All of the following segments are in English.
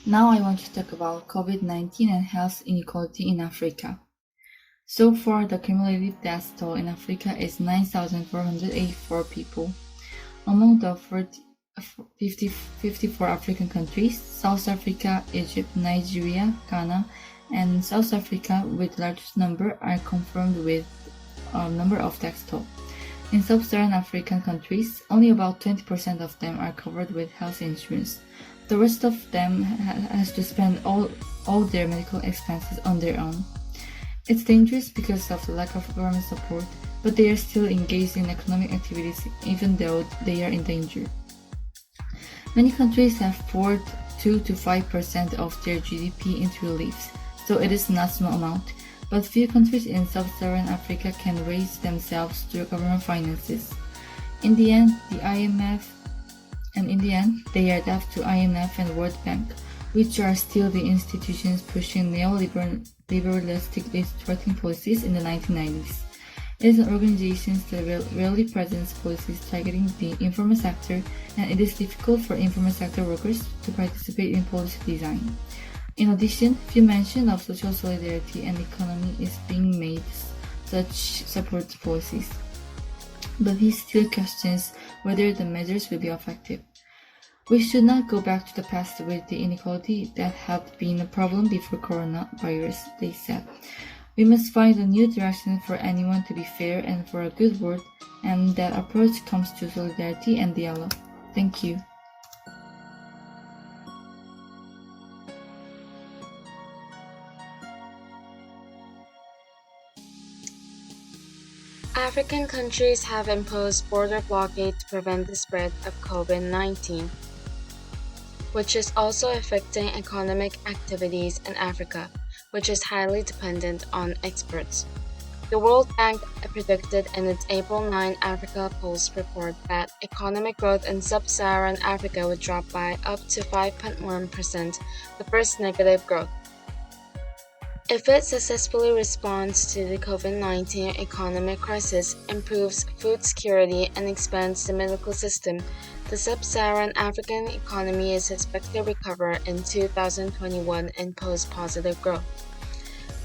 Now I want to talk about COVID-19 and health inequality in Africa. So far, the cumulative death toll in Africa is 9,484 people. Among the 54 African countries, South Africa, Egypt, Nigeria, Ghana, and South Africa with the largest number are confirmed with a number of death toll. In sub-Saharan African countries, only about 20% of them are covered with health insurance. The rest of them has to spend all their medical expenses on their own. It's dangerous because of the lack of government support, but they are still engaged in economic activities even though they are in danger. Many countries have poured 2 to 5% of their GDP into reliefs, so it is not a small amount, but few countries in sub-Saharan Africa can raise themselves through government finances. In the end, they are left to IMF and World Bank, which are still the institutions pushing neoliberalistic threatening policies in the 1990s. It is an organization that rarely presents policies targeting the informal sector, and it is difficult for informal sector workers to participate in policy design. In addition, few mention of social solidarity and economy is being made such support policies. But he still questions whether the measures will be effective. We should not go back to the past with the inequality that had been a problem before coronavirus, they said. We must find a new direction for anyone to be fair and for a good world, and that approach comes to solidarity and dialogue. Thank you. African countries have imposed border blockade to prevent the spread of COVID-19, which is also affecting economic activities in Africa, which is highly dependent on exports. The World Bank predicted in its April 9 Africa Pulse report that economic growth in sub-Saharan Africa would drop by up to 5.1%, the first negative growth. If it successfully responds to the COVID-19 economic crisis, improves food security, and expands the medical system, the sub-Saharan African economy is expected to recover in 2021 and post positive growth.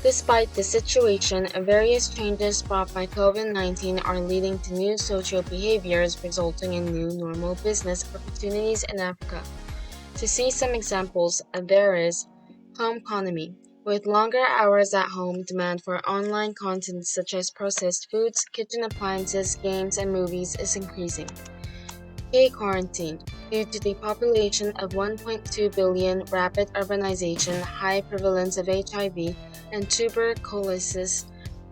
Despite the situation, various changes brought by COVID-19 are leading to new social behaviors resulting in new normal business opportunities in Africa. To see some examples, there is home economy. With longer hours at home, demand for online content such as processed foods, kitchen appliances, games, and movies is increasing. Quarantine. Due to the population of 1.2 billion, rapid urbanization, high prevalence of HIV, and tuberculosis,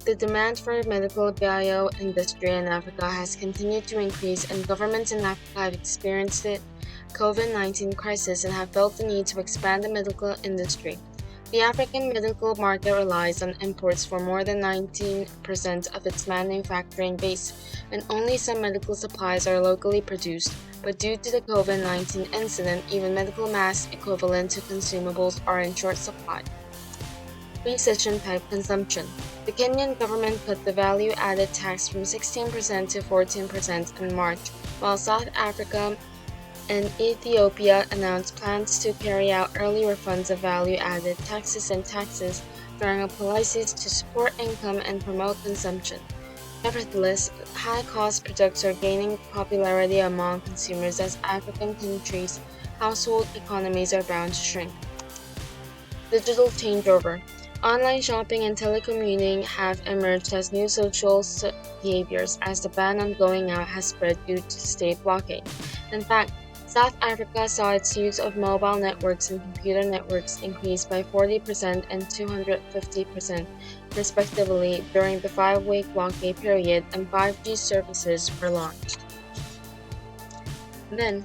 the demand for medical bio-industry in Africa has continued to increase, and governments in Africa have experienced the COVID-19 crisis and have felt the need to expand the medical industry. The African medical market relies on imports for more than 19% of its manufacturing base, and only some medical supplies are locally produced. But due to the COVID-19 incident, even medical mass equivalent to consumables are in short supply. Recession type consumption. The Kenyan government cut the value-added tax from 16% to 14% in March, while South Africa and Ethiopia announced plans to carry out early refunds of value-added taxes and taxes during a policy to support income and promote consumption. Nevertheless, high-cost products are gaining popularity among consumers as African countries' household economies are bound to shrink. Digital changeover. Online shopping and telecommuting have emerged as new social behaviors as the ban on going out has spread due to state blockade. In fact, South Africa saw its use of mobile networks and computer networks increase by 40% and 250%, respectively, during the 5-week blockade period, and 5G services were launched. Then,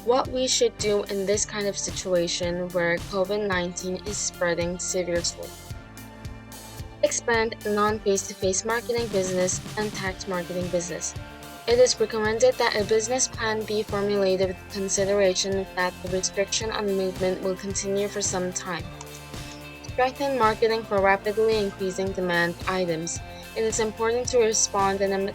what we should do in this kind of situation where COVID-19 is spreading seriously. Expand non-face-to-face marketing business and tax marketing business. It is recommended that a business plan be formulated with consideration that the restriction on movement will continue for some time. Strengthen marketing for rapidly increasing demand items. It is important to respond in a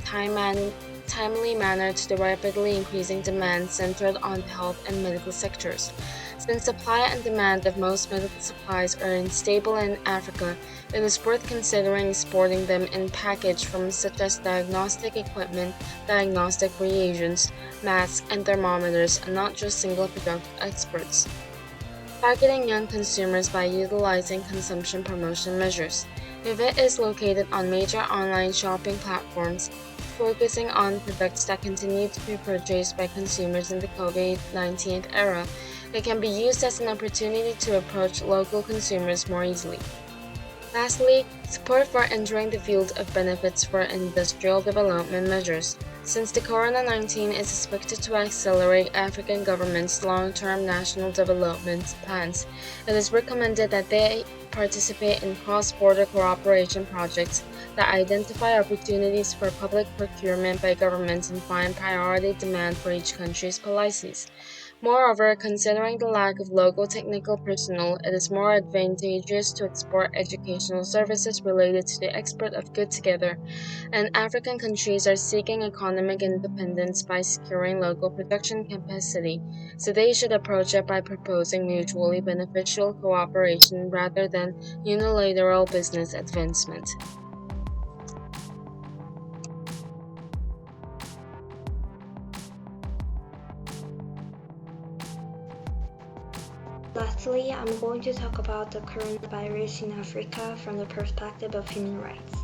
timely manner to the rapidly increasing demand centered on the health and medical sectors. Since supply and demand of most medical supplies are unstable in Africa, it is worth considering exporting them in packaged forms such as diagnostic equipment, diagnostic reagents, masks, and thermometers, and not just single product exports. Targeting young consumers by utilizing consumption promotion measures. If it is located on major online shopping platforms, focusing on products that continue to be purchased by consumers in the COVID-19 era, it can be used as an opportunity to approach local consumers more easily. Lastly, support for entering the field of benefits for industrial development measures. Since the Corona-19 is expected to accelerate African governments' long-term national development plans, it is recommended that they participate in cross-border cooperation projects that identify opportunities for public procurement by governments and find priority demand for each country's policies. Moreover, considering the lack of local technical personnel, it is more advantageous to export educational services related to the export of goods together, and African countries are seeking economic independence by securing local production capacity, so they should approach it by proposing mutually beneficial cooperation rather than unilateral business advancement. Lastly, I'm going to talk about the coronavirus in Africa from the perspective of human rights.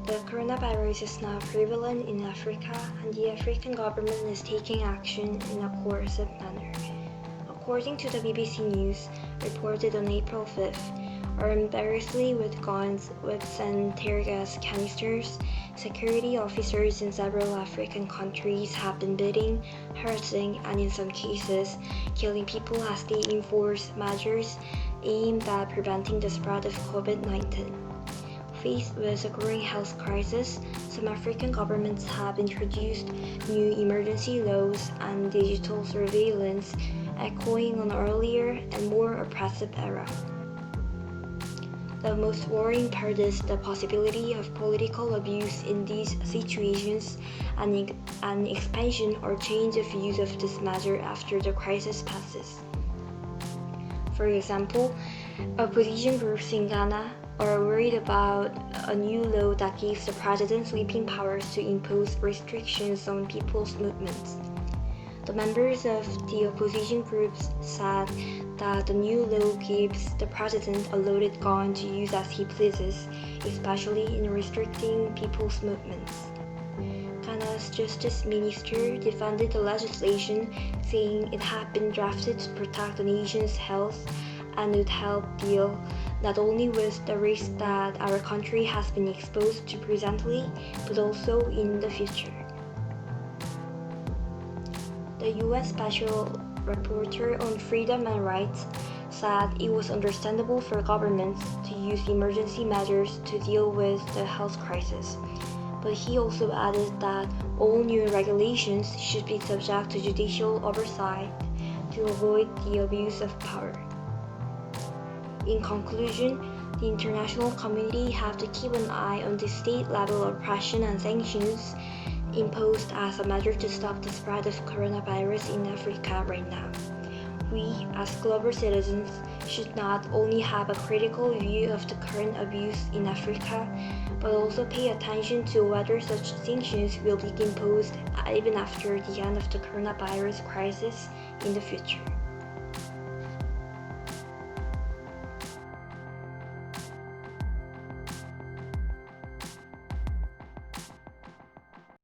The coronavirus is now prevalent in Africa, and the African government is taking action in a coercive manner. According to the BBC News, reported on April 5th, armed variously with guns, whips, and tear gas canisters, security officers in several African countries have been beating, harassing, and in some cases, killing people as they enforce measures aimed at preventing the spread of COVID-19. Faced with a growing health crisis, some African governments have introduced new emergency laws and digital surveillance, echoing an earlier and more oppressive era. The most worrying part is the possibility of political abuse in these situations and an expansion or change of use of this measure after the crisis passes. For example, opposition groups in Ghana are worried about a new law that gives the president sweeping powers to impose restrictions on people's movements. The members of the opposition groups said that the new law gives the president a loaded gun to use as he pleases, especially in restricting people's movements. Ghana's Justice Minister defended the legislation, saying it had been drafted to protect the nation's health and would help deal not only with the risk that our country has been exposed to presently, but also in the future. The U.S. Special Rapporteur on Freedom and Rights said it was understandable for governments to use emergency measures to deal with the health crisis, but he also added that all new regulations should be subject to judicial oversight to avoid the abuse of power. In conclusion, the international community have to keep an eye on the state-level oppression and sanctions imposed as a measure to stop the spread of coronavirus in Africa right now. We, as global citizens, should not only have a critical view of the current abuse in Africa, but also pay attention to whether such sanctions will be imposed even after the end of the coronavirus crisis in the future.